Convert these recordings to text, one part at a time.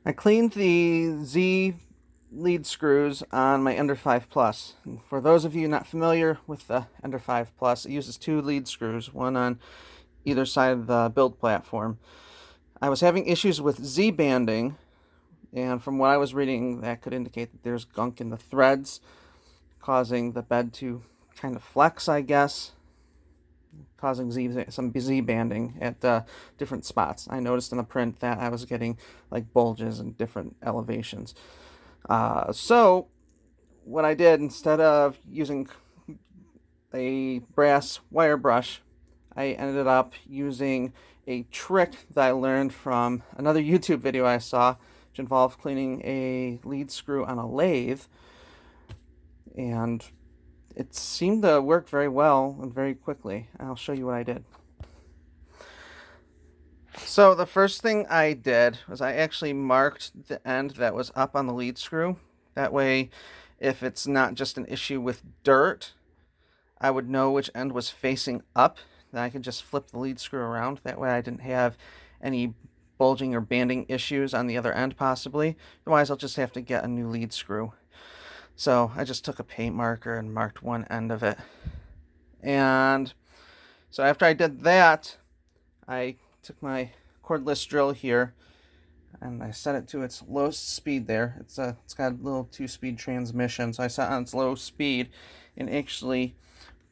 I cleaned the Z lead screws on my Ender 5 Plus. And for those of you not familiar with the Ender 5 Plus, it uses two lead screws, one on either side of the build platform. I was having issues with Z banding, and from what I was reading, that could indicate that there's gunk in the threads, causing the bed to kind of flex, I guess, causing some Z banding at different spots. I noticed in the print that I was getting like bulges in different elevations. So what I did, instead of using a brass wire brush, I ended up using a trick that I learned from another YouTube video I saw, which involved cleaning a lead screw on a lathe. And it seemed to work very well and very quickly. I'll show you what I did. So the first thing I did was I actually marked the end that was up on the lead screw. That way, if it's not just an issue with dirt, I would know which end was facing up. Then I could just flip the lead screw around. That way I didn't have any bulging or banding issues on the other end possibly. Otherwise I'll just have to get a new lead screw. So I just took a paint marker and marked one end of it. And so after I did that, I took my cordless drill here and I set it to its lowest speed there. It's got a little 2-speed transmission, so I set it on its low speed and actually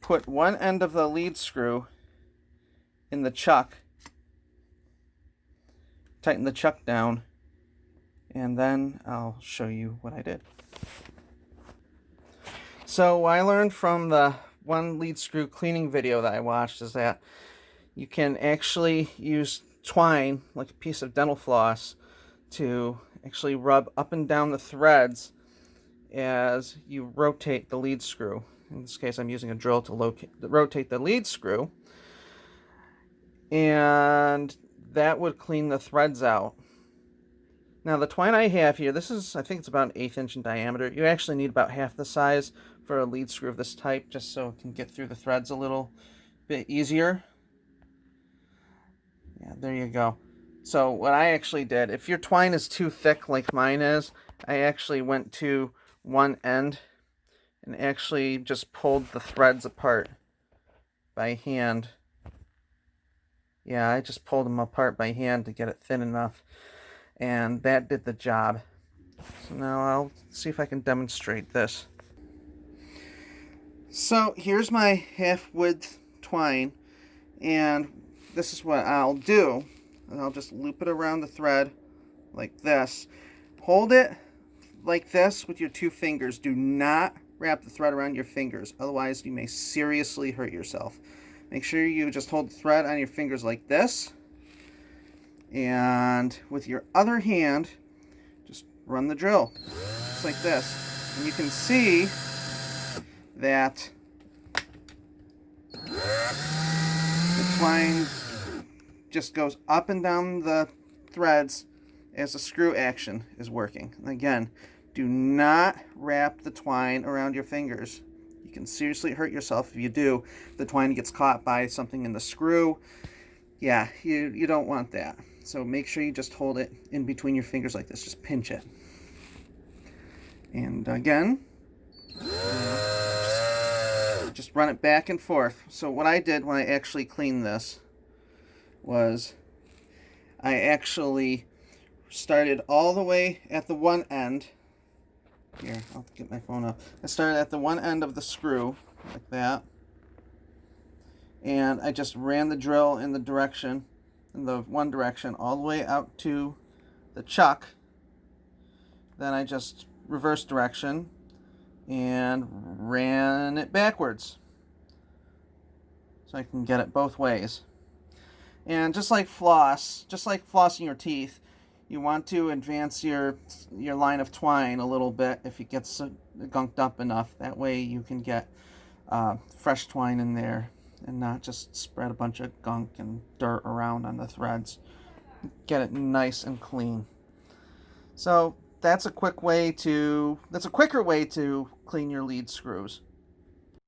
put one end of the lead screw in the chuck, tighten the chuck down, and then I'll show you what I did. So what I learned from the one lead screw cleaning video that I watched is that you can actually use twine, like a piece of dental floss, to actually rub up and down the threads as you rotate the lead screw. In this case, I'm using a drill to rotate the lead screw, and that would clean the threads out. Now the twine I have here, I think it's about an 1/8 inch in diameter. You actually need about half the size for a lead screw of this type, just so it can get through the threads a little bit easier. Yeah, there you go. So what I actually did, if your twine is too thick like mine is, I actually went to one end and actually just pulled the threads apart by hand. Yeah, I just pulled them apart by hand to get it thin enough, and that did the job. So now I'll see if I can demonstrate this. So here's my half-width twine, and this is what I'll do. I'll just loop it around the thread like this. Hold it like this with your 2 fingers. Do not wrap the thread around your fingers, otherwise you may seriously hurt yourself. Make sure you just hold the thread on your fingers like this, and with your other hand just run the drill just like this, and you can see that the twine just goes up and down the threads as the screw action is working. And again, do not wrap the twine around your fingers. You can seriously hurt yourself if you do. The twine gets caught by something in the screw. Yeah, you don't want that. So make sure you just hold it in between your fingers like this. Just pinch it. And again, just run it back and forth. So what I did when I actually cleaned this was I actually started all the way at the one end. Here, I'll get my phone up. I started at the one end of the screw, like that. And I just ran the drill in the one direction, all the way out to the chuck. Then I just reversed direction and ran it backwards, so I can get it both ways. And just like flossing your teeth, you want to advance your line of twine a little bit if it gets gunked up enough. That way you can get fresh twine in there and not just spread a bunch of gunk and dirt around on the threads. Get it nice and clean. So that's a quicker way to clean your lead screws.